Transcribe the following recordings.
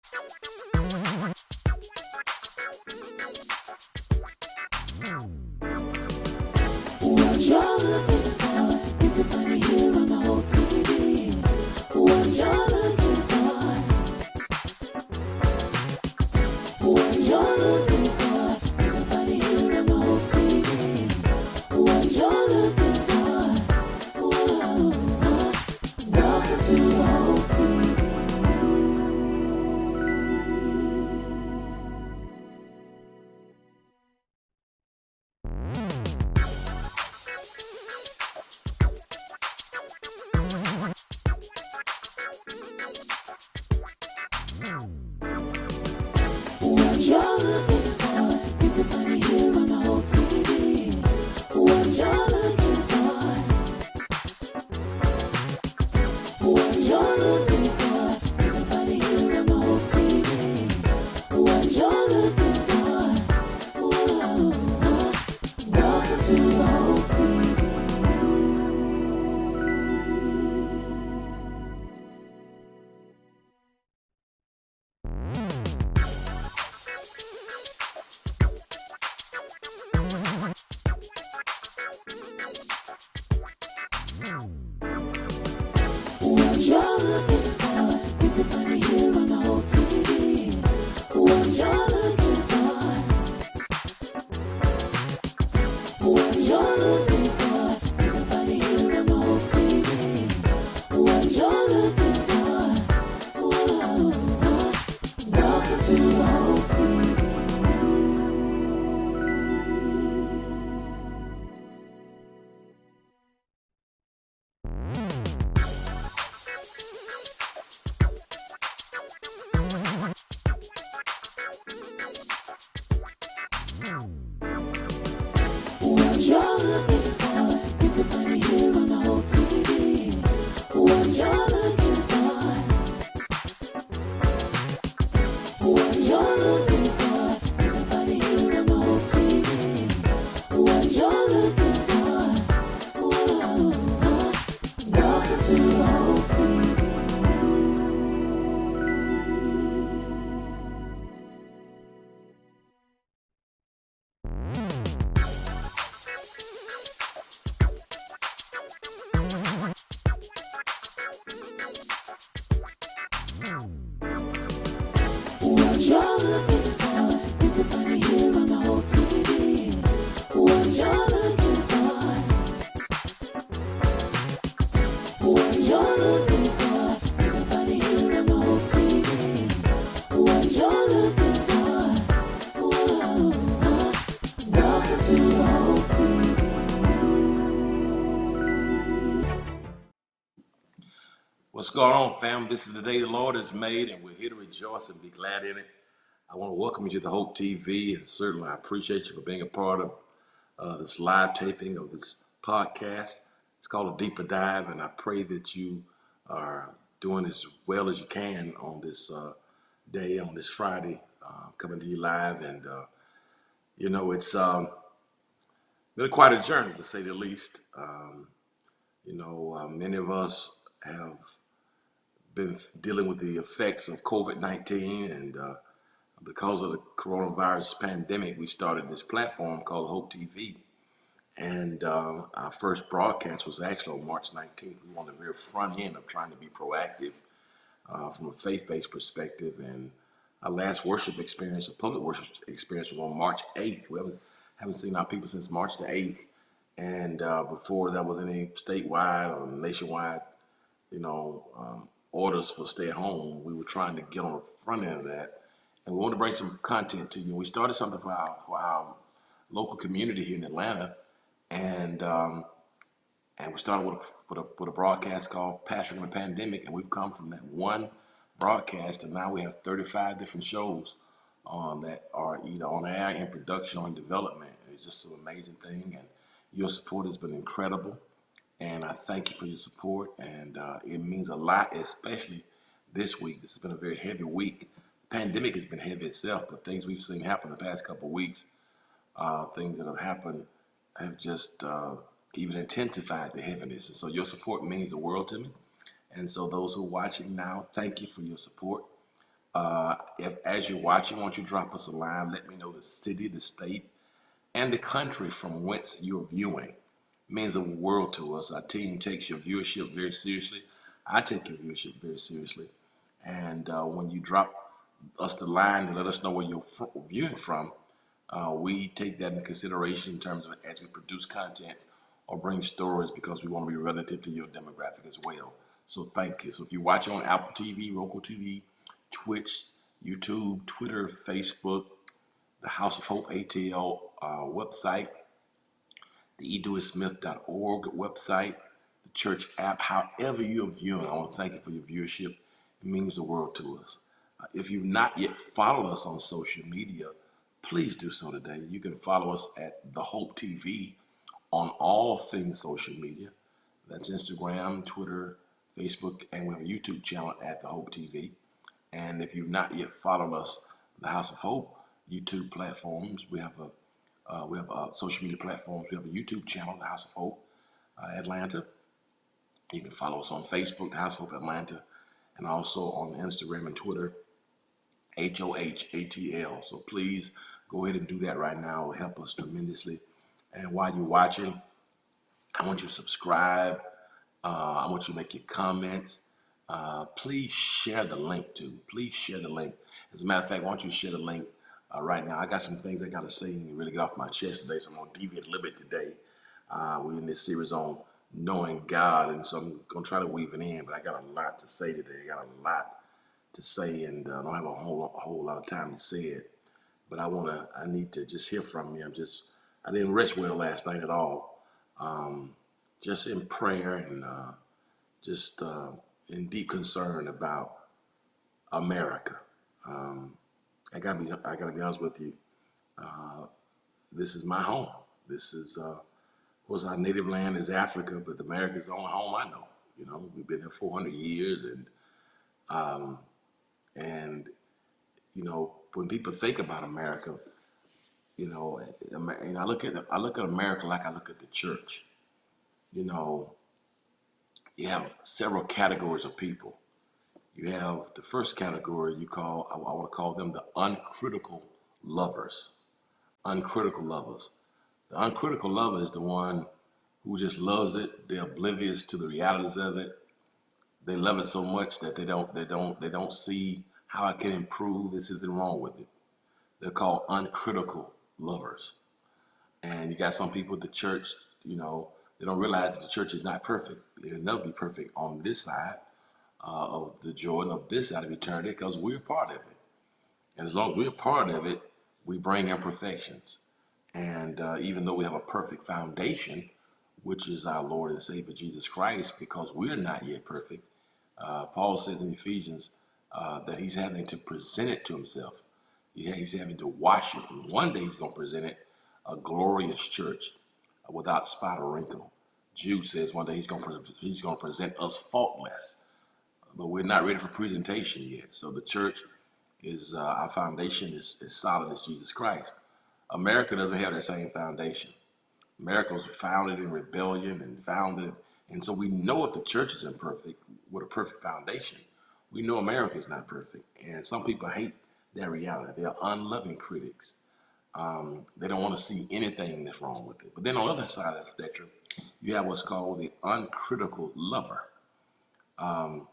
What you're looking for, you can find it here on the whole TV. What you're looking for, what you're looking for, you can find it here on the whole TV. What you're looking for, whoa, welcome to the whole TV. What you're looking for, you can find it here on the whole TV. What you're looking for, what you're looking for, you can find it here on the whole TV. What you're looking for, whoa, welcome to the whole TV. What you're looking for, you can find it here on the whole TV. What you're looking for, what you're looking for, you can find it here on the whole TV. What you're looking for, whoa, welcome to the whole TV. What you're looking for, you can find it here on the whole TV. What you're looking for, what you're looking for, you can find it here on the whole TV. What you're looking for, whoa, welcome to the whole TV. What you're looking for, you can find it here on the whole TV. What you're looking for, what you're looking for, you can find it here on the whole TV. What you're looking for, whoa, welcome to the whole TV. What's going on, fam? This is the day the Lord has made, and we're here to rejoice and be glad in it. I want to welcome you to the Hope TV, and certainly I appreciate you for being a part of this live taping of this podcast. It's called A Deeper Dive, and I pray that you are doing as well as you can on this day, on this Friday, coming to you live. And, it's been quite a journey, to say the least. Many of us have been dealing with the effects of COVID-19, and because of the coronavirus pandemic, we started this platform called Hope TV. And our first broadcast was actually on March 19th. We were on the very front end of trying to be proactive from a faith-based perspective. And our last worship experience, a public worship experience, was on March 8th. We haven't seen our people since March the 8th. And before there was any statewide or nationwide, orders for stay at home, we were trying to get on the front end of that. And we wanted to bring some content to you. We started something for our local community here in Atlanta. And we started with a broadcast called Pastoring the Pandemic. And we've come from that one broadcast, and now we have 35 different shows that are either on air, in production, or in development. It's just an amazing thing. And your support has been incredible. And I thank you for your support, and it means a lot, especially this week. This has been a very heavy week. The pandemic has been heavy itself, but things we've seen happen the past couple of weeks, things that have happened have just even intensified the heaviness. And so your support means the world to me. And so those who are watching now, thank you for your support. If as you're watching, won't you drop us a line? Let me know the city, the state, and the country from whence you're viewing. It means the world to us. Our team takes your viewership very seriously. I take your viewership very seriously. And when you drop us the line to let us know where you're viewing from, we take that into consideration in terms of as we produce content or bring stories because we want to be relative to your demographic as well. So thank you. So if you watch on Apple TV, Roku TV, Twitch, YouTube, Twitter, Facebook, the House of Hope ATL website, the edoismith.org website, the church app, however you're viewing, I want to thank you for your viewership. It means the world to us. If you've not yet followed us on social media, please do so today. You can follow us at The Hope TV on all things social media. That's Instagram, Twitter, Facebook, and we have a YouTube channel at The Hope TV. And if you've not yet followed us, the House of Hope YouTube platforms, we have social media platforms. We have a YouTube channel, the House of Hope Atlanta. You can follow us on Facebook, the House of Hope Atlanta, and also on Instagram and Twitter, HOHATL. So please go ahead and do that right now. It will help us tremendously. And while you're watching, I want you to subscribe. I want you to make your comments. Please share the link too. Please share the link. As a matter of fact, I want you to share the link right now. I got some things I got to say and really get off my chest today, so I'm going to deviate a little bit today. We're in this series on knowing God, and so I'm going to try to weave it in, but I got a lot to say today. I got a lot to say, and I don't have a whole lot of time to say it, but I need to just hear from you. I didn't rest well last night at all. Just in prayer and just in deep concern about America. I gotta be honest with you. This is my home. This is, of course, our native land is Africa, but America is the only home I know. You know, we've been here 400 years, and you know, when people think about America, you know, I look at America like I look at the church. You know, you have several categories of people. You have the first category I want to call them the uncritical lovers. Uncritical lovers. The uncritical lover is the one who just loves it. They're oblivious to the realities of it. They love it so much that they don't see how it can improve. There's something wrong with it. They're called uncritical lovers. And you got some people at the church, you know, they don't realize that the church is not perfect. It'll never be perfect on this side of the Jordan, of this side of eternity, because we're part of it. And as long as we're part of it, we bring imperfections. And even though we have a perfect foundation, which is our Lord and Savior Jesus Christ, because we're not yet perfect, Paul says in Ephesians that he's having to present it to himself. He's having to wash it. And one day he's going to present it a glorious church without spot or wrinkle. Jude says one day he's going to present us faultless. But we're not ready for presentation yet. So the church is, our foundation is solid as Jesus Christ. America doesn't have that same foundation. America was founded in rebellion and so we know if the church is imperfect with a perfect foundation, we know America is not perfect. And some people hate that reality. They are unloving critics. They don't want to see anything that's wrong with it. But then on the other side of the spectrum, you have what's called the uncritical lover. You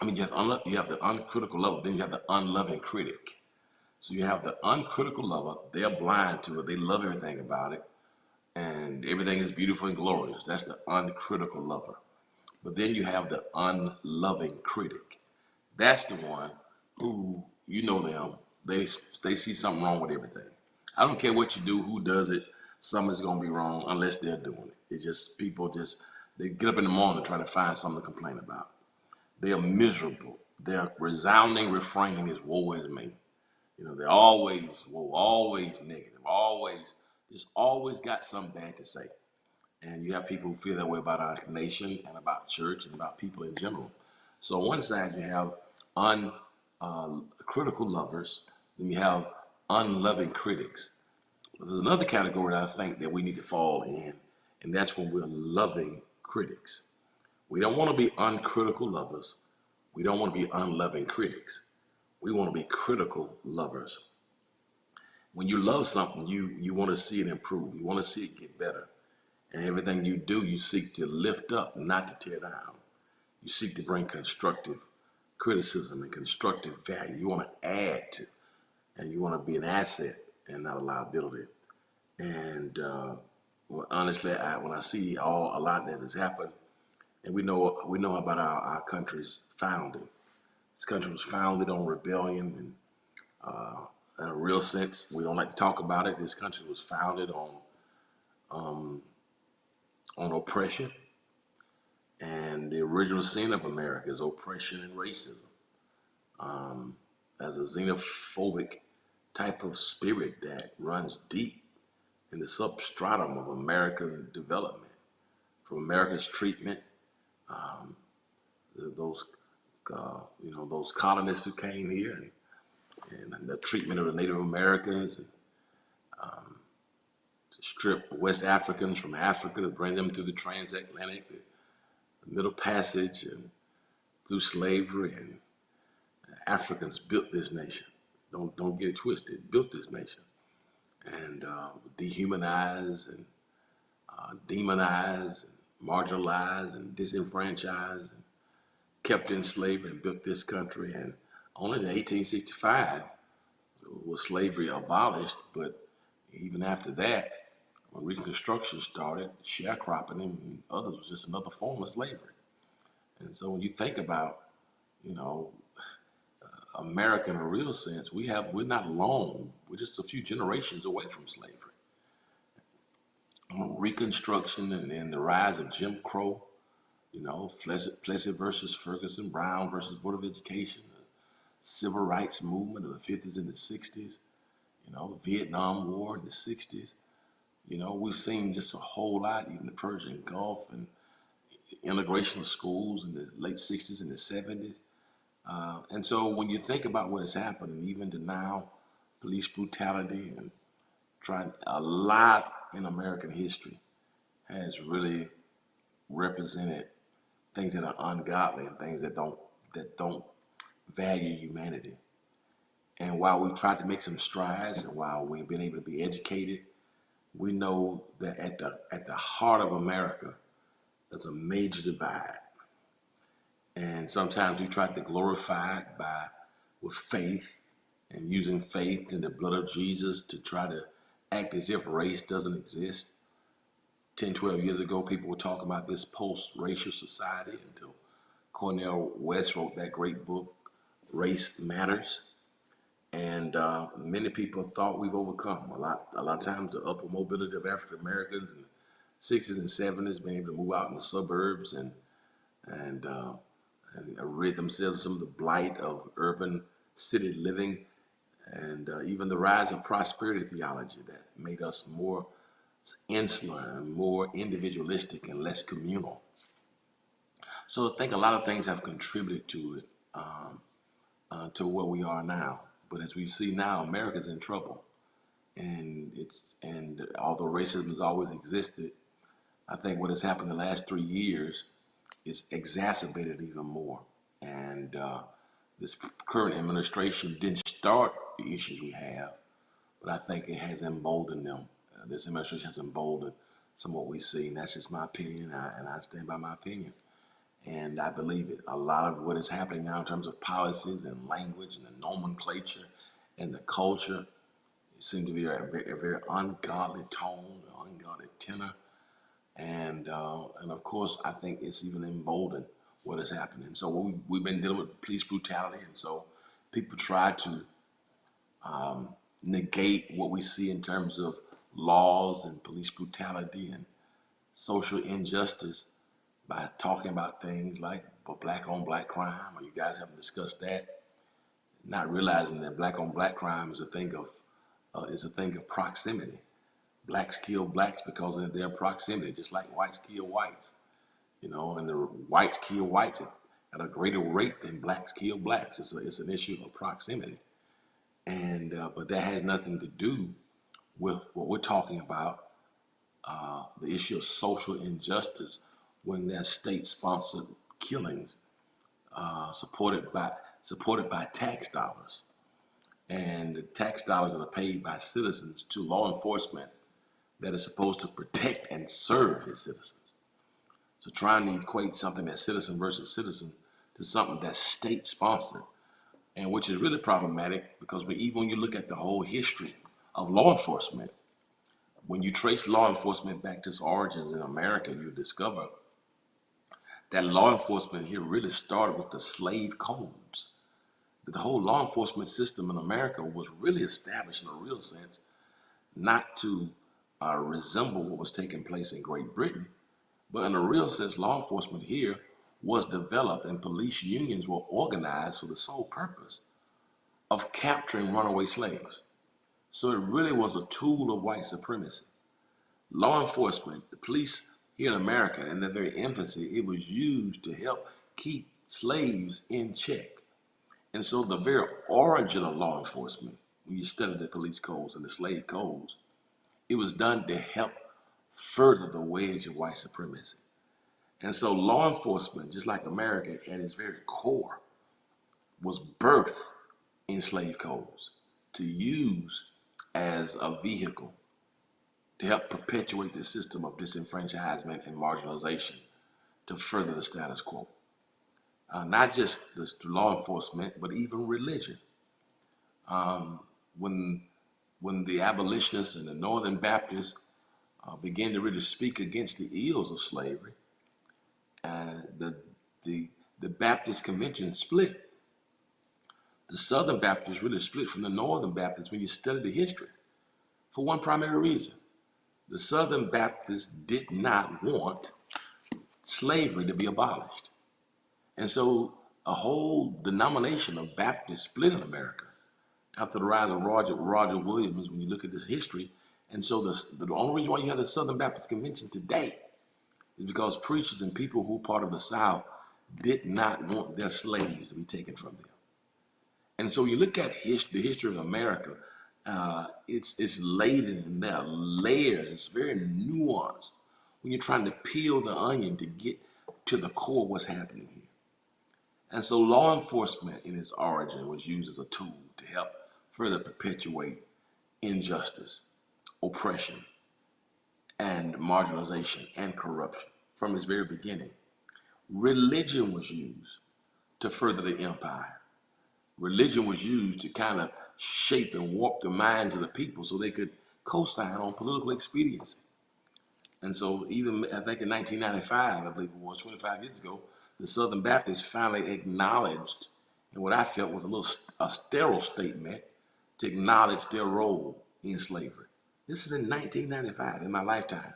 have the uncritical lover, then you have the unloving critic. So you have the uncritical lover, they're blind to it, they love everything about it, and everything is beautiful and glorious. That's the uncritical lover. But then you have the unloving critic. That's the one who, you know them, they see something wrong with everything. I don't care what you do, who does it, something's gonna be wrong unless they're doing it. It's just, they get up in the morning trying to find something to complain about. They are miserable. Their resounding refrain is woe is me. You know, they're always woe, always negative, always got something bad to say. And you have people who feel that way about our nation and about church and about people in general. So on one side you have critical lovers, then you have unloving critics. But there's another category I think that we need to fall in, and that's when we're loving critics. We don't want to be uncritical lovers. We don't want to be unloving critics. We want to be critical lovers. When you love something, you want to see it improve. You want to see it get better. And everything you do, you seek to lift up, not to tear down. You seek to bring constructive criticism and constructive value. You want to add to, and you want to be an asset and not a liability. And well, honestly, when I see a lot that has happened, and we know about our country's founding. This country was founded on rebellion, and in a real sense, we don't like to talk about it. This country was founded um, on oppression, and the original sin of America is oppression and racism. Um, as a xenophobic type of spirit that runs deep in the substratum of American development, from America's treatment, um, those those colonists who came here, and the treatment of the Native Americans, and to strip West Africans from Africa to bring them through the transatlantic, the Middle Passage, and through slavery, and Africans built this nation. Don't get it twisted. Built this nation, and dehumanize and demonize and marginalize and disenfranchise and kept in slavery and built this country. And only in 1865 was slavery abolished, but even after that, when Reconstruction started, sharecropping and others was just another form of slavery. And so when you think about, you know, America in a real sense, we're not long. We're just a few generations away from slavery. Reconstruction and then the rise of Jim Crow, Plessy versus Ferguson, Brown versus Board of Education, the Civil Rights Movement of the 50s and the 60s, the Vietnam War in the 60s. We've seen just a whole lot, even the Persian Gulf and integration of schools in the late 60s and the 70s. And so when you think about what has happened, even to now, police brutality and trying a lot in American history has really represented things that are ungodly and things that don't value humanity. And while we've tried to make some strides and while we've been able to be educated, we know that at the heart of America, there's a major divide. And sometimes we try to glorify it with faith and using faith in the blood of Jesus to try to act as if race doesn't exist. 10, 12 years ago, people were talking about this post-racial society until Cornel West wrote that great book, Race Matters. And many people thought we've overcome. A lot of times the upper mobility of African Americans in the 60s and 70s, being able to move out in the suburbs and rid themselves of some of the blight of urban city living, and even the rise of prosperity theology that made us more insular and more individualistic and less communal. So I think a lot of things have contributed to it, to where we are now. But as we see now, America's in trouble, and although racism has always existed, I think what has happened in the last 3 years is exacerbated even more. And this current administration didn't start the issues we have, but I think it has emboldened them. This administration has emboldened some of what we see, and that's just my opinion, and I stand by my opinion. And I believe it. A lot of what is happening now in terms of policies and language and the nomenclature and the culture, it seems to be a very ungodly tone, an ungodly tenor. And of course, I think it's even emboldened what is happening. So we've been dealing with police brutality, and so people try to negate what we see in terms of laws and police brutality and social injustice by talking about things like black on black crime, or you guys haven't discussed that, not realizing that black on black crime is a thing of proximity. Blacks kill blacks because of their proximity, just like whites kill whites, and the whites kill whites at a greater rate than blacks kill blacks. It's an issue of proximity, and but that has nothing to do with what we're talking about, the issue of social injustice when there's state-sponsored killings supported by supported by tax dollars. And the tax dollars that are paid by citizens to law enforcement that is supposed to protect and serve its citizens. So trying to equate something that's citizen versus citizen to something that's state sponsored, and which is really problematic because even when you look at the whole history of law enforcement, when you trace law enforcement back to its origins in America, you discover that law enforcement here really started with the slave codes. The whole law enforcement system in America was really established in a real sense, not to resemble what was taking place in Great Britain, but in a real sense, law enforcement here was developed and police unions were organized for the sole purpose of capturing runaway slaves. So it really was a tool of white supremacy. Law enforcement, the police here in America, in their very infancy, it was used to help keep slaves in check. And so the very origin of law enforcement, when you study the police codes and the slave codes, it was done to help further the wage of white supremacy. And so law enforcement, just like America, at its very core, was birthed in slave codes to use as a vehicle to help perpetuate the system of disenfranchisement and marginalization to further the status quo. Not just law enforcement, but even religion. When the abolitionists and the Northern Baptists began to really speak against the ills of slavery, the Baptist convention split. The Southern Baptists really split from the Northern Baptists when you study the history for one primary reason. The Southern Baptists did not want slavery to be abolished. And so a whole denomination of Baptists split in America after the rise of Roger Williams, when you look at this history. And so the only reason why you have the Southern Baptist Convention today is because preachers and people who were part of the South did not want their slaves to be taken from them. And so you look at the history of America, it's laden in there, layers, it's very nuanced when you're trying to peel the onion to get to the core of what's happening here. And so law enforcement in its origin was used as a tool to help further perpetuate injustice, oppression, and marginalization and corruption from its very beginning. Religion was used to further the empire. Religion was used to kind of shape and warp the minds of the people so they could co-sign on political expediency. And so even, I think in 1995, I believe it was 25 years ago, the Southern Baptists finally acknowledged, in what I felt was a sterile statement, to acknowledge their role in slavery. This is in 1995, in my lifetime,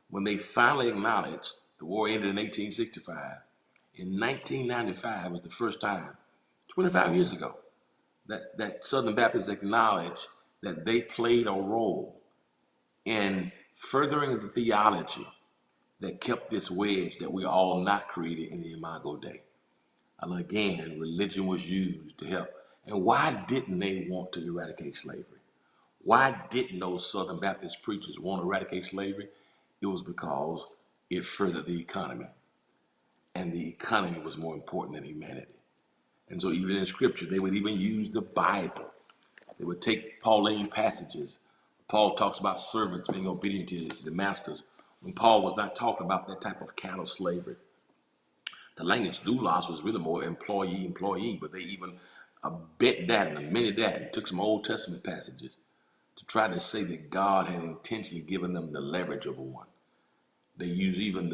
when they finally acknowledged the war ended in 1865. In 1995 was the first time, 25 years ago, that Southern Baptists acknowledged that they played a role in furthering the theology that kept this wedge that we all not created in the Imago Dei. And again, religion was used to help. And why didn't they want to eradicate slavery? Why didn't those Southern Baptist preachers want to eradicate slavery? It was because it furthered the economy. And the economy was more important than humanity. And so even in scripture, they would even use the Bible. They would take Pauline passages. Paul talks about servants being obedient to the masters, when Paul was not talking about that type of cattle slavery. The language doulos was really more employee, but they even bent that and amended that and took some Old Testament passages to try to say that God had intentionally given them the leverage over one. They use even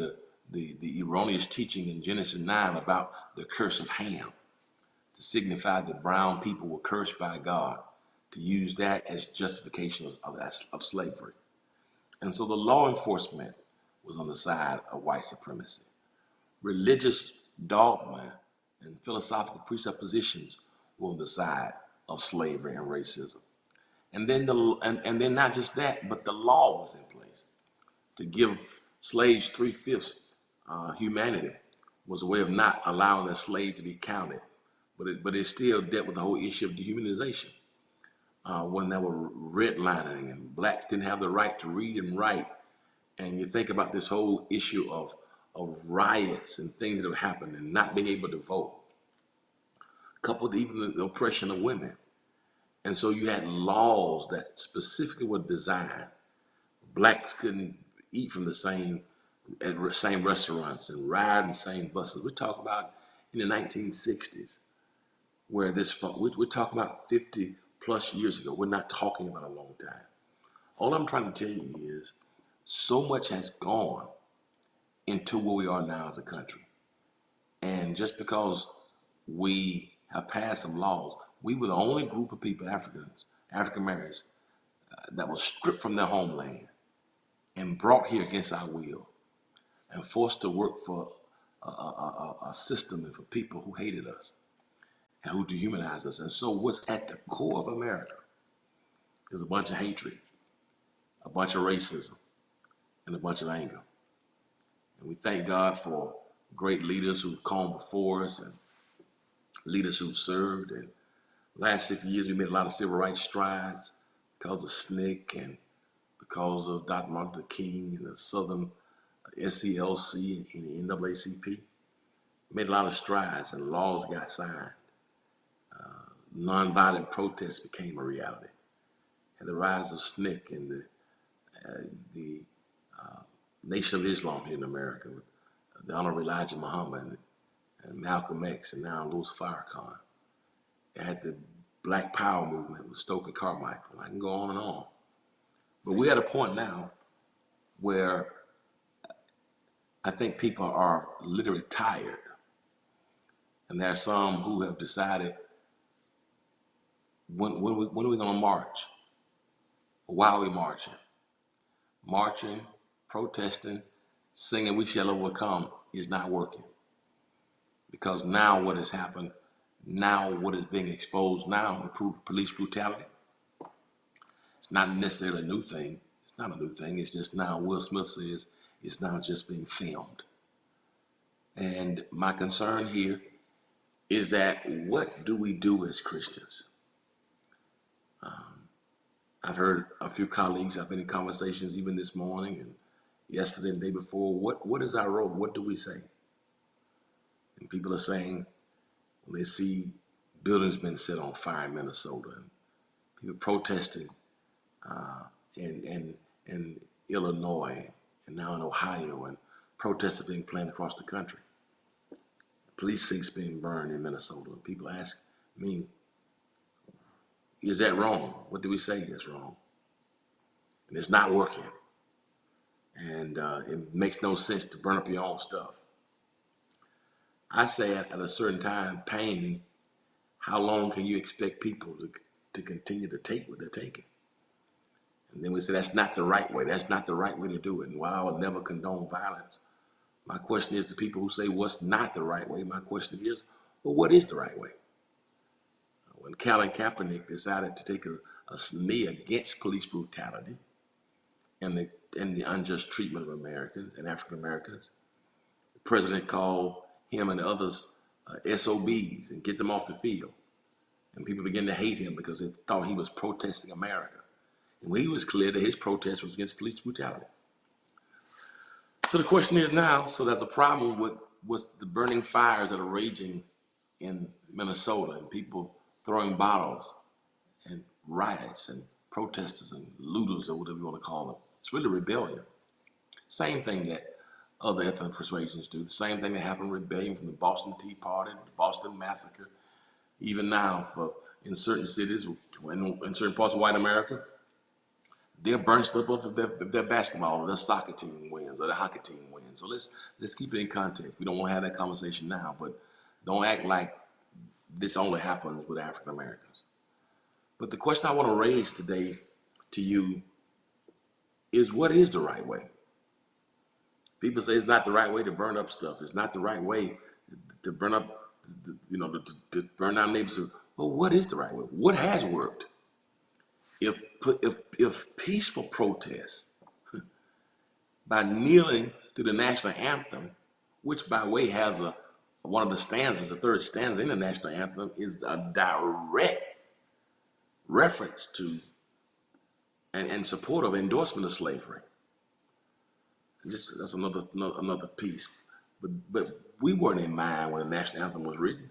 the erroneous teaching in Genesis 9 about the curse of Ham to signify that brown people were cursed by God, to use that as justification of slavery. And so the law enforcement was on the side of white supremacy. Religious dogma and philosophical presuppositions were on the side of slavery and racism. And then and then not just that, but the law was in place to give slaves 3/5 humanity. Was a way of not allowing the slave to be counted, but it still dealt with the whole issue of dehumanization. When there were redlining and blacks didn't have the right to read and write, and you think about this whole issue of riots and things that have happened and not being able to vote. coupled even the oppression of women. And so you had laws that specifically were designed. Blacks couldn't eat from the same restaurants and ride in the same buses. We're talking about in the 1960s, where we're talking about 50 plus years ago. We're not talking about a long time. All I'm trying to tell you is so much has gone into where we are now as a country. And just because we have passed some laws, we were the only group of people, African Americans, that was stripped from their homeland and brought here against our will and forced to work for a system and for people who hated us and who dehumanized us. And so what's at the core of America is a bunch of hatred, a bunch of racism, and a bunch of anger. And we thank God for great leaders who've come before us and leaders who've served. And last 60 years, we made a lot of civil rights strides because of SNCC and because of Dr. Martin Luther King and the Southern SCLC and the NAACP. We made a lot of strides and laws got signed. Nonviolent protests became a reality. And the rise of SNCC and the Nation of Islam here in America with the Honorable Elijah Muhammad and Malcolm X and now Louis Farrakhan. It had the Black Power movement with Stokely Carmichael. I can go on and on. But we're at a point now where I think people are literally tired. And there are some who have decided, when are we going to march? Why are we marching? Marching, protesting, singing "We Shall Overcome" is not working. Because now what has happened, now what is being exposed now, police brutality, it's not necessarily a new thing. It's not a new thing. It's just now Will Smith says it's now just being filmed. And my concern here is that what do we do as Christians? I've heard a few colleagues, I've been in conversations even this morning and yesterday and the day before, what is our role? What do we say? And people are saying, when they see buildings being set on fire in Minnesota and people protesting in Illinois and now in Ohio, and protests are being planned across the country. Police sinks being burned in Minnesota. And people ask me, is that wrong? What do we say is wrong? And it's not working. And it makes no sense to burn up your own stuff. I say at a certain time, pain, how long can you expect people to continue to take what they're taking? And then we say, that's not the right way. That's not the right way to do it. And while I will never condone violence, my question is to people who say what's not the right way, my question is, well, what is the right way? When Colin Kaepernick decided to take a knee against police brutality and the unjust treatment of Americans and African Americans, the president called him and others SOBs and get them off the field. And people began to hate him because they thought he was protesting America. And he was clear that his protest was against police brutality. So the question is now, so there's a problem with the burning fires that are raging in Minnesota and people throwing bottles and riots and protesters and looters or whatever you want to call them. It's really rebellion. Same thing that other ethnic persuasions do. The same thing that happened in rebellion from the Boston Tea Party, the Boston Massacre. Even now, in certain cities, in certain parts of white America, they'll burn stuff up if their basketball or their soccer team wins or their hockey team wins. So let's keep it in context. We don't want to have that conversation now, but don't act like this only happens with African Americans. But the question I want to raise today to you is, what is the right way? People say it's not the right way to burn up stuff. It's not the right way to burn up, to burn down neighborhoods. Well, what is the right way? What has worked? If peaceful protests by kneeling to the national anthem, which by the way has one of the stanzas, the third stanza in the national anthem, is a direct reference to and support of endorsement of slavery. That's another piece. But we weren't in mind when the national anthem was written.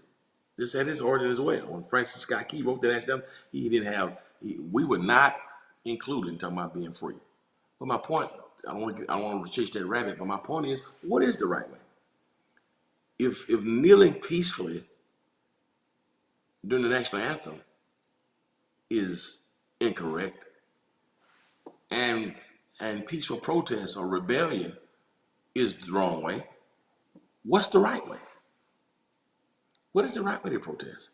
This had his origin as well. When Francis Scott Key wrote that stuff, he didn't have. We were not included in talking about being free. But my point, I don't want to chase that rabbit. But my point is, what is the right way? If kneeling peacefully during the national anthem is incorrect, and peaceful protest or rebellion is the wrong way, what's the right way? What is the right way to protest?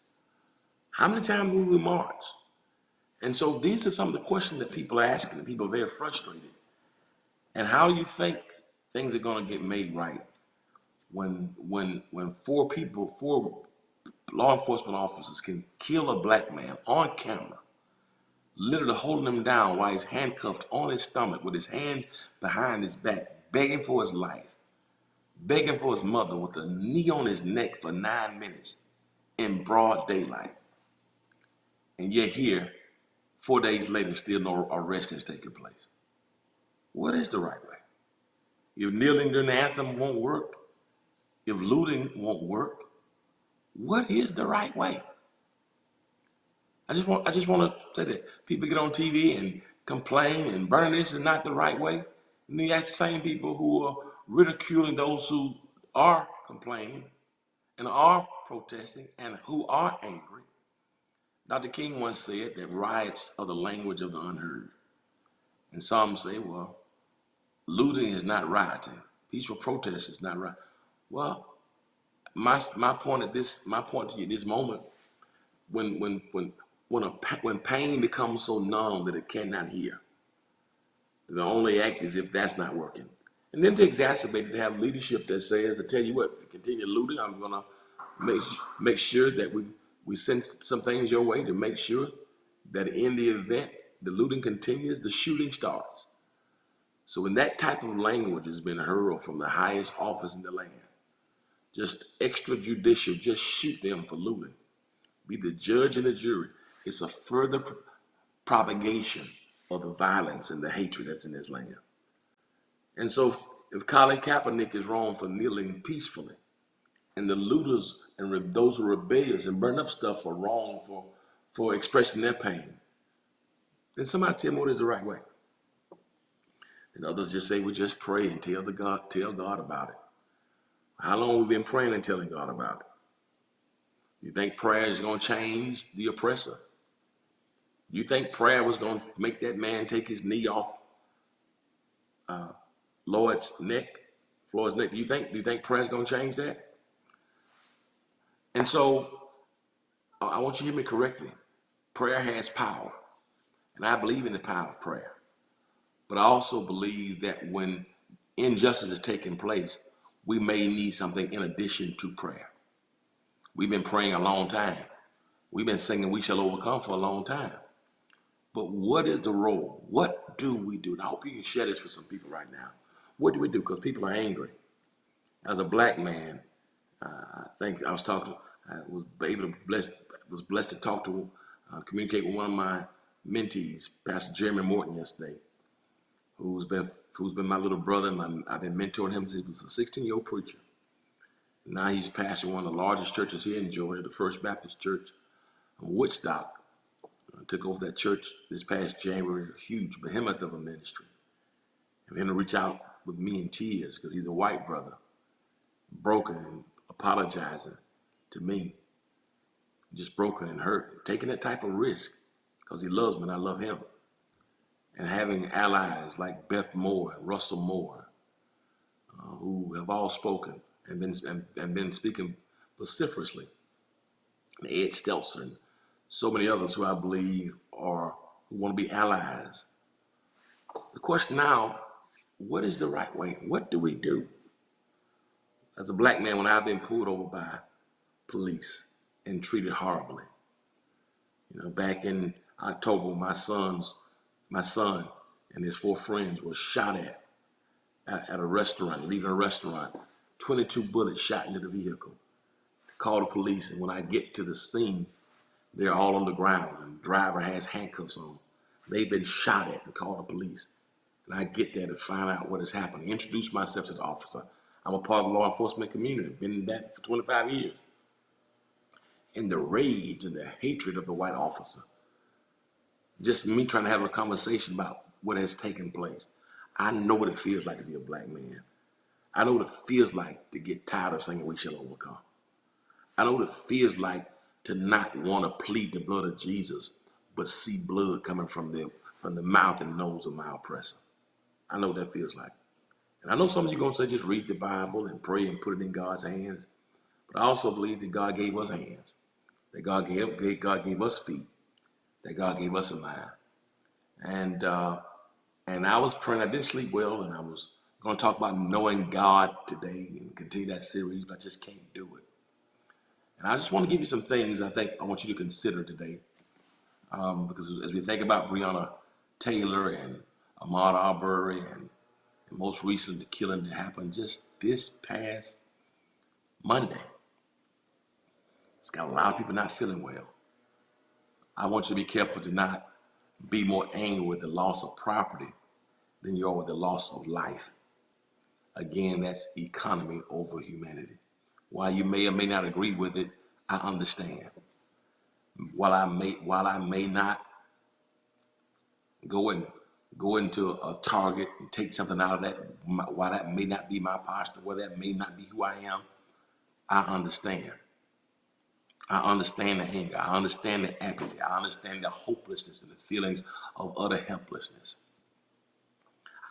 How many times will we march? And so these are some of the questions that people are asking, and people are very frustrated. And how do you think things are going to get made right when four law enforcement officers can kill a black man on camera, literally holding him down while he's handcuffed on his stomach with his hands behind his back, begging for his life, begging for his mother with a knee on his neck for 9 minutes in broad daylight. And yet here, 4 days later, still no arrest has taken place. What is the right way? If kneeling during the anthem won't work, if looting won't work, what is the right way? I just want to say that people get on TV and complain and burn this is not the right way. And then that's the same people who are ridiculing those who are complaining and are protesting and who are angry. Dr. King once said that riots are the language of the unheard. And some say, well, looting is not rioting. Peaceful protest is not right. Well, my point to you at this moment, when pain becomes so numb that it cannot hear, the only act is if that's not working. And then to exacerbate it, to have leadership that says, I tell you what, if you continue looting, I'm gonna make sure that we send some things your way to make sure that in the event the looting continues, the shooting starts. So when that type of language has been hurled from the highest office in the land, just extrajudicial, just shoot them for looting. Be the judge and the jury. It's a further propagation of the violence and the hatred that's in this land. And so if Colin Kaepernick is wrong for kneeling peacefully, and the looters and those who are rebellious and burn up stuff are wrong for expressing their pain, then somebody tell me what is the right way. And others just say, we just pray and tell God about it. How long have we been praying and telling God about it? You think prayer is going to change the oppressor? You think prayer was going to make that man take his knee off Floyd's neck? Do you think prayer is going to change that? And so I want you to hear me correctly. Prayer has power, and I believe in the power of prayer. But I also believe that when injustice is taking place, we may need something in addition to prayer. We've been praying a long time. We've been singing "We Shall Overcome" for a long time. But what is the role? What do we do? And I hope you can share this with some people right now. What do we do? Because people are angry. As a black man, I think I was blessed to talk to, communicate with one of my mentees, Pastor Jeremy Morton, yesterday, who's been my little brother. I've been mentoring him since he was a 16-year-old preacher. Now he's pastoring one of the largest churches here in Georgia, the First Baptist Church in Woodstock. I took over that church this past January, a huge behemoth of a ministry. And him to reach out with me in tears because he's a white brother, broken and apologizing to me, just broken and hurt, taking that type of risk because he loves me and I love him. And having allies like Beth Moore and Russell Moore, who have all spoken and been speaking vociferously, and Ed Stelzer, and so many others who I believe who want to be allies. The question now, what is the right way? What do we do? As a black man, when I've been pulled over by police and treated horribly, back in October, my son and his 4 friends were shot at a restaurant, leaving a restaurant, 22 bullets shot into the vehicle. Call the police, and when I get to the scene, they're all on the ground, and the driver has handcuffs on. They've been shot at, and call the police. And I get there to find out what has happened. Introduce myself to the officer. I'm a part of the law enforcement community, been in that for 25 years. and the rage and the hatred of the white officer. Just me trying to have a conversation about what has taken place. I know what it feels like to be a black man. I know what it feels like to get tired of singing "We Shall Overcome." I know what it feels like to not want to plead the blood of Jesus, but see blood coming from the mouth and nose of my oppressor. I know what that feels like. And I know some of you are going to say just read the Bible and pray and put it in God's hands. But I also believe that God gave us hands, that God gave us feet, that God gave us a mind. And I was praying. I didn't sleep well, and I was going to talk about knowing God today and continue that series, but I just can't do it. And I just want to give you some things I think I want you to consider today, because as we think about Breonna Taylor and Ahmaud Arbery and most recently the killing that happened just this past Monday, it's got a lot of people not feeling well. I want you to be careful to not be more angry with the loss of property than you are with the loss of life. Again, that's economy over humanity. While you may or may not agree with it, I understand. While I may not go into a Target and take something out of that, while that may not be my posture, while that may not be who I am, I understand. I understand the anger. I understand the apathy. I understand the hopelessness and the feelings of utter helplessness.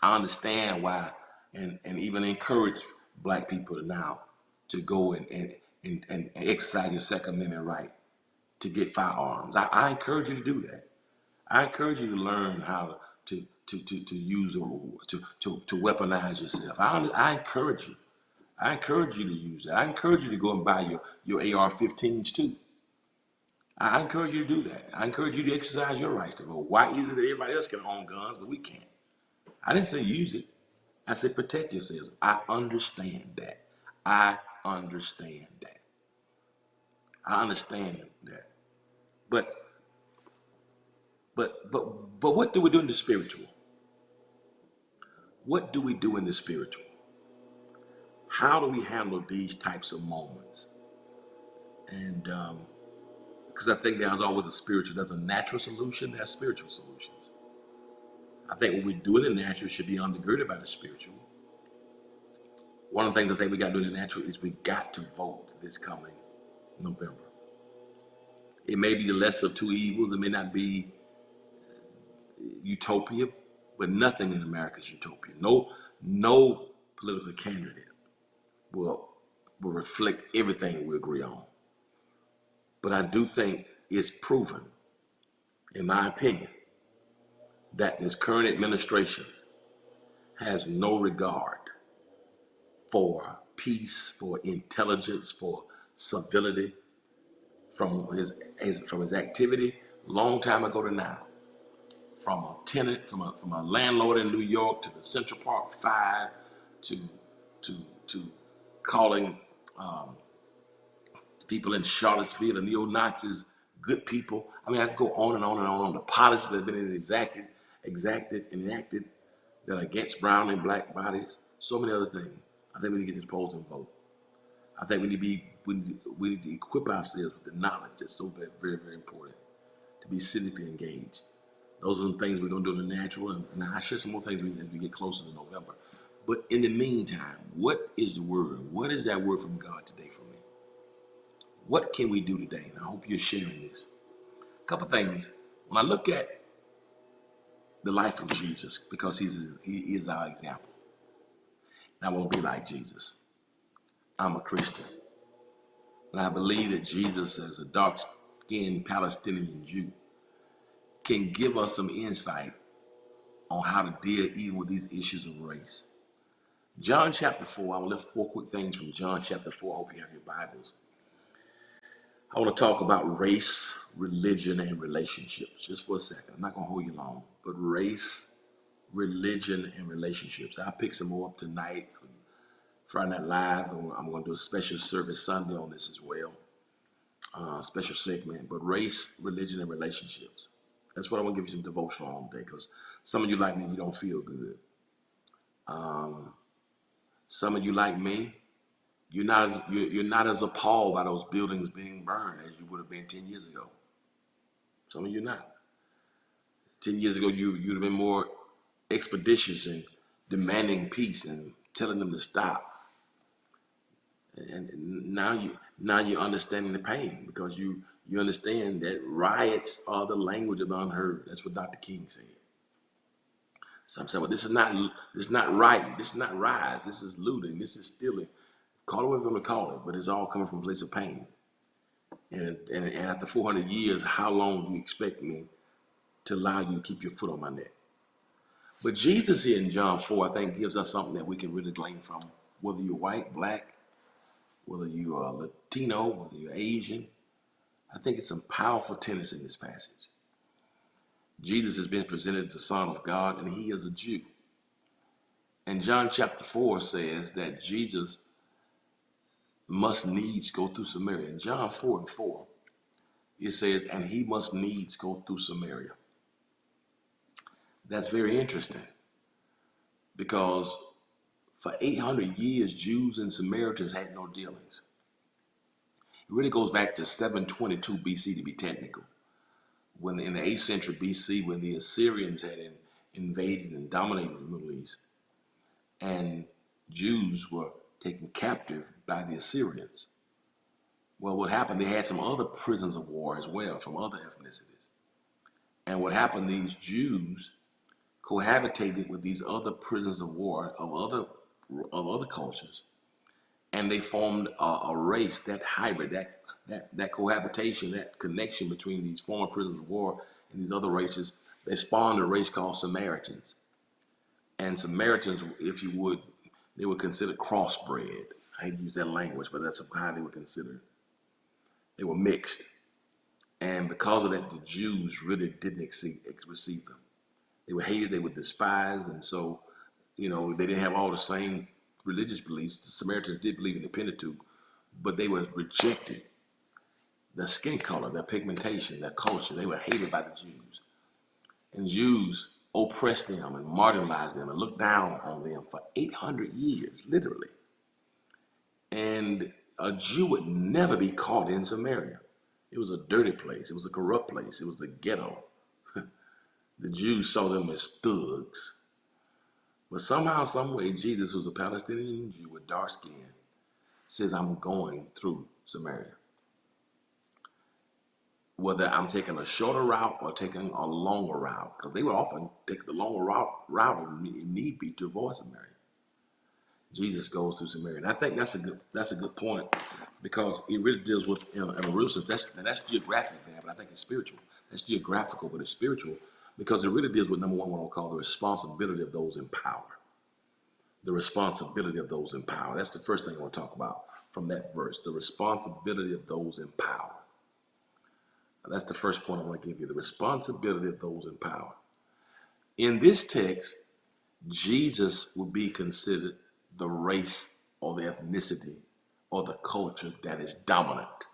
I understand why, and even encourage black people now to go and exercise your Second Amendment right to get firearms. I encourage you to do that. I encourage you to learn how to use to weaponize yourself. I encourage you. I encourage you to use that. I encourage you to go and buy your AR-15s too. I encourage you to do that. I encourage you to exercise your rights to vote. Why is it that everybody else can own guns, but we can't? I didn't say use it. I said protect yourselves. I understand that. I understand that. I understand that. But what do we do in the spiritual? What do we do in the spiritual? How do we handle these types of moments? And because I think there's always a spiritual, there's a natural solution, there's spiritual solutions. I think what we do in the natural should be undergirded by the spiritual. One of the things I think we got to do in the natural is we got to vote this coming November. It may be the lesser of two evils. It may not be utopia, but nothing in America is utopia. No political candidate will reflect everything we agree on. But I do think it's proven, in my opinion, that this current administration has no regard for peace, for intelligence, for civility from his activity long time ago to now. From a tenant, from a landlord in New York to the Central Park Five, to calling people in Charlottesville the neo-Nazis good people. I mean, I could go on and on and on the policies that have been exacted and enacted that are against brown and black bodies. So many other things. I think we need to get to the polls and vote. I think we need to equip ourselves with the knowledge that's so very, very, very important to be civically engaged. Those are the things we're going to do in the natural, and I'll share some more things as we get closer to November. But in the meantime, what is the word? What is that word from God today for me? What can we do today? And I hope you're sharing this. A couple things. When I look at the life of Jesus, because he is our example, and I want to be like Jesus. I'm a Christian. And I believe that Jesus, as a dark-skinned Palestinian Jew, can give us some insight on how to deal even with these issues of race. John chapter 4, I will lift four quick things from John chapter 4. I hope you have your Bibles. I want to talk about race, religion, and relationships just for a second. I'm not going to hold you long, but race, religion, and relationships. I'll pick some more up tonight for Friday Night Live. I'm going to do a special service Sunday on this as well. Special segment, but race, religion, and relationships. That's what I want to give you some devotional on today, because some of you like me, you don't feel good. Some of you like me, You're not as appalled by those buildings being burned as you would have been 10 years ago. Some of you not. 10 years ago, you'd have been more expeditious and demanding peace and telling them to stop. And now you're understanding the pain because you understand that riots are the language of the unheard. That's what Dr. King said. Some say, well, this is not rioting, this is not riots, this is looting, this is stealing. Call it whatever you want to call it, but it's all coming from a place of pain. And after 400 years, how long do you expect me to allow you to keep your foot on my neck? But Jesus here in John 4, I think, gives us something that we can really glean from, whether you're white, black, whether you are Latino, whether you're Asian. I think it's some powerful tenets in this passage. Jesus has been presented as the Son of God, and he is a Jew. And John chapter 4 says that Jesus must needs go through Samaria. In John 4:4, it says, and he must needs go through Samaria. That's very interesting because for 800 years, Jews and Samaritans had no dealings. It really goes back to 722 BC to be technical. When in the 8th century BC, when the Assyrians had invaded and dominated the Middle East, and Jews were taken captive by the Assyrians. Well, what happened, they had some other prisoners of war as well from other ethnicities. And what happened, these Jews cohabitated with these other prisoners of war of other cultures, and they formed a race, that hybrid, that cohabitation, that connection between these former prisoners of war and these other races. They spawned a race called Samaritans. And Samaritans, if you would, they were considered crossbred. I hate to use that language, but that's how they were considered. They were mixed. And because of that, the Jews really didn't receive them. They were hated, they were despised, and so, they didn't have all the same religious beliefs. The Samaritans did believe in the Pentateuch, but they were rejected. Their skin color, their pigmentation, their culture, they were hated by the Jews. And Jews oppressed them and marginalized them and looked down on them for 800 years, literally. And a Jew would never be caught in Samaria. It was a dirty place. It was a corrupt place. It was a ghetto. The Jews saw them as thugs. But somehow, some way, Jesus, who's a Palestinian Jew with dark skin, says, I'm going through Samaria. Whether I'm taking a shorter route or taking a longer route, because they would often take the longer route if need be to avoid Samaria. Jesus goes through Samaria. And I think that's a good point, because it really deals with, in a real sense, that's geographic there, but I think it's spiritual. That's geographical, but it's spiritual, because it really deals with, number one, what I'll call the responsibility of those in power. The responsibility of those in power. That's the first thing I want to talk about from that verse, the responsibility of those in power. That's the first point I want to give you, the responsibility of those in power. In this text, Jesus would be considered the race or the ethnicity or the culture that is dominant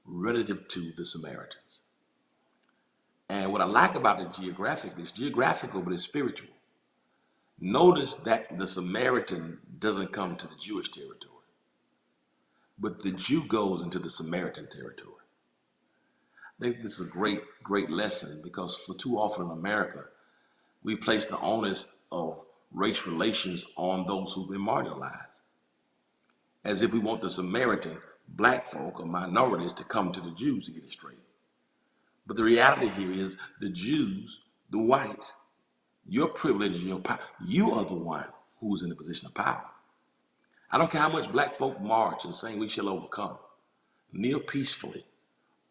relative to the Samaritans. And what I like about it geographically, it's geographical, but it's spiritual. Notice that the Samaritan doesn't come to the Jewish territory, but the Jew goes into the Samaritan territory. I think this is a great, great lesson, because for too often in America, we place the onus of race relations on those who've been marginalized, as if we want the Samaritan, black folk or minorities, to come to the Jews to get it straight. But the reality here is the Jews, the whites, your privilege and your power, you are the one who's in the position of power. I don't care how much black folk march and sing, we shall overcome, kneel peacefully,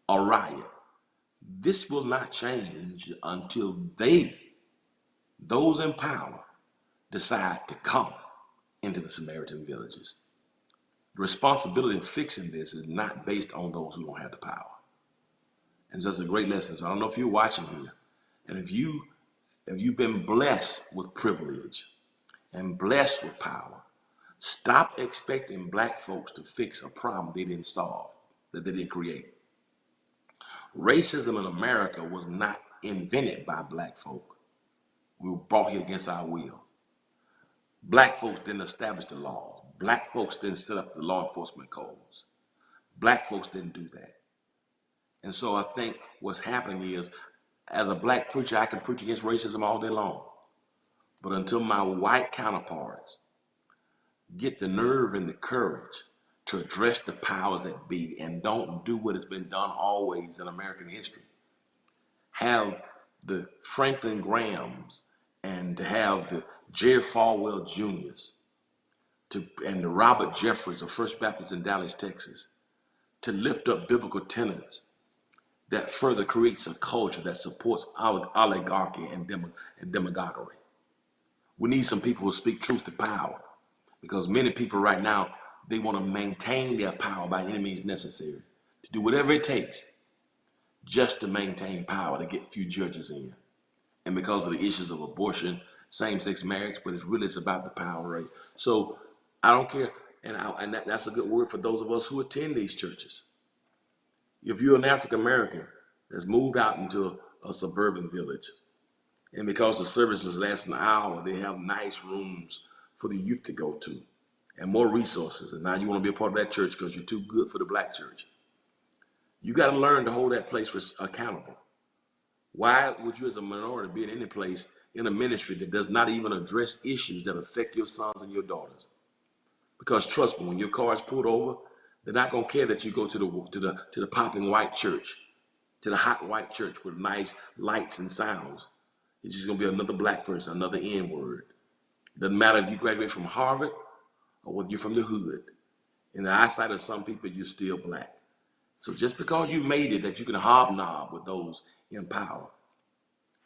or riot. This will not change until those in power, decide to come into the Samaritan villages. The responsibility of fixing this is not based on those who don't have the power. And so it's a great lesson. So I don't know if you're watching here, and if you've been blessed with privilege and blessed with power, stop expecting black folks to fix a problem they didn't solve, that they didn't create. Racism in America was not invented by black folk. We were brought here against our will. Black folks didn't establish the laws. Black folks didn't set up the law enforcement codes. Black folks didn't do that. And so I think what's happening is, as a black preacher, I can preach against racism all day long. But until my white counterparts get the nerve and the courage to address the powers that be and don't do what has been done always in American history, have the Franklin Grahams and to have the Jerry Falwell Jr.'s and the Robert Jeffries of First Baptist in Dallas, Texas, to lift up biblical tenets that further creates a culture that supports oligarchy and demagoguery. We need some people who speak truth to power, because many people right now, they want to maintain their power by any means necessary, to do whatever it takes just to maintain power, to get few judges in. And because of the issues of abortion, same-sex marriage, but it's about the power race. So I don't care, and that's a good word for those of us who attend these churches. If you're an African American that's moved out into a suburban village, and because the services last an hour, they have nice rooms for the youth to go to and more resources, and now you want to be a part of that church because you're too good for the black church. You got to learn to hold that place accountable. Why would you as a minority be in any place in a ministry that does not even address issues that affect your sons and your daughters? Because trust me, when your car is pulled over, they're not going to care that you go to the popping white church, to the hot white church with nice lights and sounds. It's just going to be another black person, another N-word. Doesn't matter if you graduate from Harvard or whether you're from the hood. In the eyesight of some people, you're still black. So just because you made it, that you can hobnob with those in power,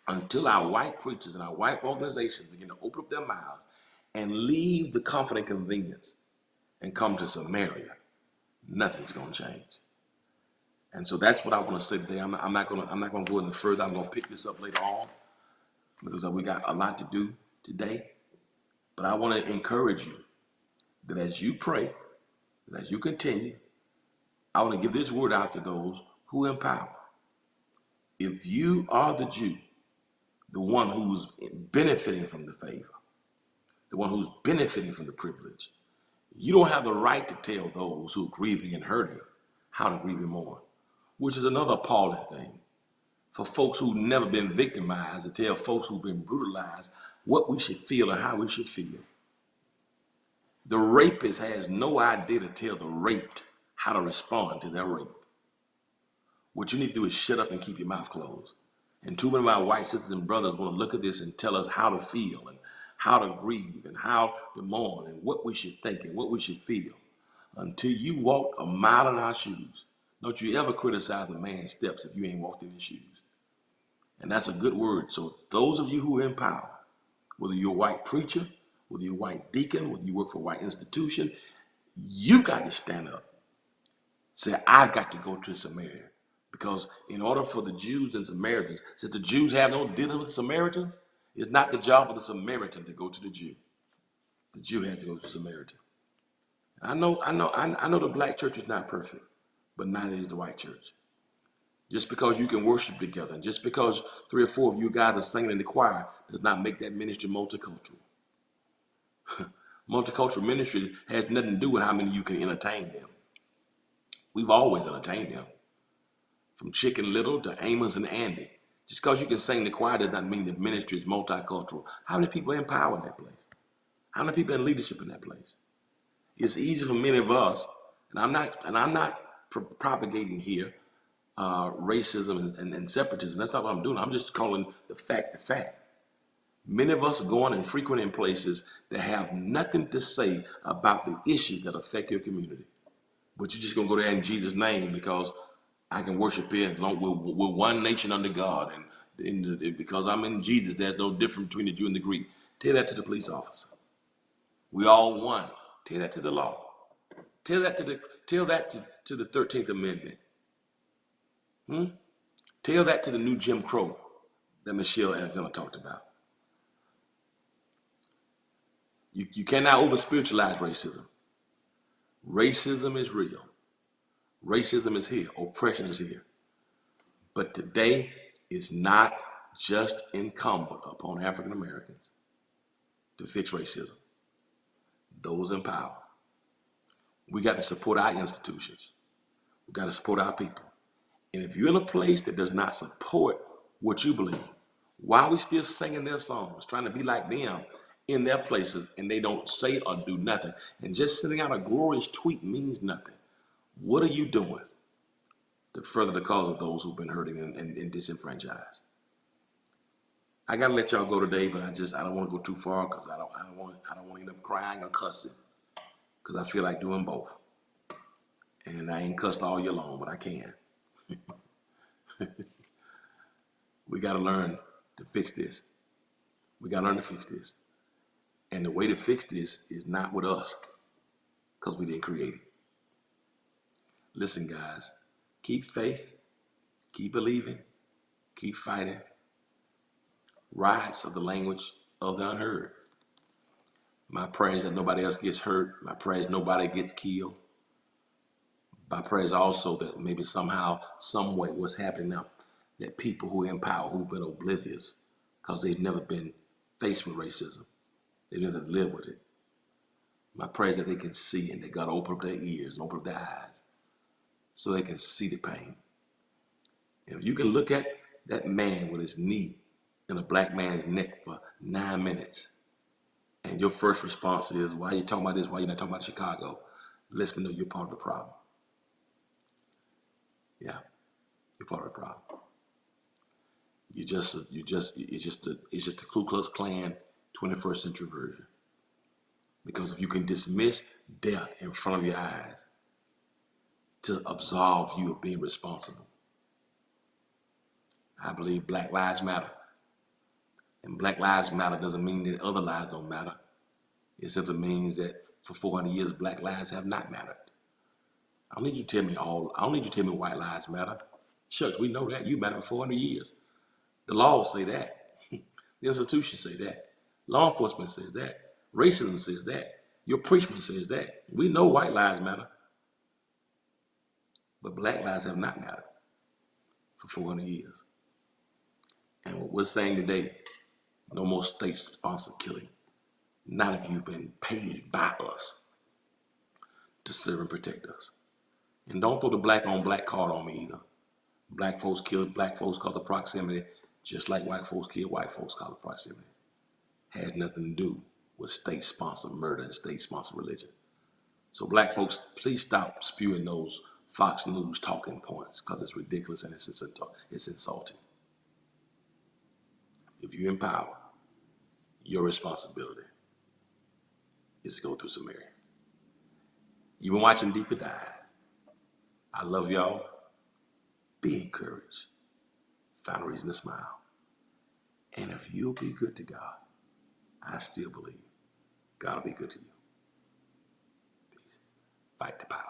until our white preachers and our white organizations begin to open up their mouths and leave the comfort and convenience and come to Samaria, nothing's going to change. And so that's what I want to say today. I'm not going to go any further. I'm going to pick this up later on because we got a lot to do today. But I want to encourage you that as you pray, that as you continue, I want to give this word out to those who empower. If you are the Jew, the one who's benefiting from the favor, the one who's benefiting from the privilege, you don't have the right to tell those who are grieving and hurting how to grieve and mourn, which is another appalling thing. For folks who've never been victimized, to tell folks who've been brutalized what we should feel and how we should feel. The rapist has no idea to tell the raped how to respond to their rape. What you need to do is shut up and keep your mouth closed. And too many of our white sisters and brothers want to look at this and tell us how to feel and how to grieve and how to mourn and what we should think and what we should feel. Until you walk a mile in our shoes, don't you ever criticize a man's steps if you ain't walked in his shoes. And that's a good word. So those of you who are in power, whether you're a white preacher, whether you're a white deacon, whether you work for a white institution, you've got to stand up. Say, I've got to go to Samaria. Because in order for the Jews and Samaritans, since the Jews have no dealing with Samaritans, it's not the job of the Samaritan to go to the Jew. The Jew has to go to the Samaritan. I know the black church is not perfect, but neither is the white church. Just because you can worship together, and just because 3 or 4 of you guys are singing in the choir, does not make that ministry multicultural. Multicultural ministry has nothing to do with how many you can entertain them. We've always entertained them. From Chicken Little to Amos and Andy. Just because you can sing the choir does not mean the ministry is multicultural. How many people are in power in that place? How many people in leadership in that place? It's easy for many of us, and I'm not propagating here racism and separatism. That's not what I'm doing. I'm just calling the fact. Many of us are going and frequenting places that have nothing to say about the issues that affect your community. But you're just going to go there in Jesus' name because I can worship here we're one nation under God. And because I'm in Jesus, there's no difference between the Jew and the Greek. Tell that to the police officer. We all one. Tell that to the law. Tell that to the 13th Amendment. Tell that to the new Jim Crow that Michelle Alexander talked about. You cannot over-spiritualize racism. Racism is real. Racism is here. Oppression is here. But today is not just incumbent upon African Americans to fix racism. Those in power We got to support our institutions. We got to support our people. And if you're in a place that does not support what you believe, why are we still singing their songs, trying to be like them in their places, and they don't say or do nothing? And just sending out a glorious tweet means nothing. What are you doing to further the cause of those who've been hurting and disenfranchised? I gotta let y'all go today, but I don't want to go too far because I don't want to end up crying or cussing because I feel like doing both. And I ain't cussed all year long, but I can. We got to learn to fix this. We got to learn to fix this. And the way to fix this is not with us because we didn't create it. Listen, guys, keep faith, keep believing, keep fighting. Rights of the language of the unheard. My prayer is that nobody else gets hurt. My prayer is nobody gets killed. My prayer is also that maybe somehow, some way, what's happening now, that people who are in power, who've been oblivious because they've never been faced with racism, they've never lived with it. My prayer is that they can see and that God open up their ears and open up their eyes so they can see the pain. And if you can look at that man with his knee in a black man's neck for 9 minutes, and your first response is, why are you talking about this? Why are you not talking about Chicago? Let me know you're part of the problem. Yeah, you're part of the problem. It's just the Ku Klux Klan 21st century version. Because if you can dismiss death in front of your eyes to absolve you of being responsible, I believe Black Lives Matter. And Black Lives Matter doesn't mean that other lives don't matter. It simply means that for 400 years, Black lives have not mattered. I don't need you to tell me white lives matter. Shucks, we know that. You matter for 400 years. The laws say that. The institutions say that. Law enforcement says that. Racism says that. Your preachment says that. We know white lives matter. But Black lives have not mattered for 400 years. And what we're saying today, no more state-sponsored killing. Not if you've been paid by us to serve and protect us. And don't throw the black on black card on me either. Black folks kill black folks because of proximity, just like white folks kill white folks because of proximity. Has nothing to do with state-sponsored murder and state-sponsored religion. So black folks, please stop spewing those Fox News talking points because it's ridiculous and it's insulting. If you're in power, your responsibility is to go through some area. You've been watching Deeper Dive. I love y'all. Be encouraged. Find a reason to smile. And if you'll be good to God, I still believe God will be good to you. Peace. Fight the power.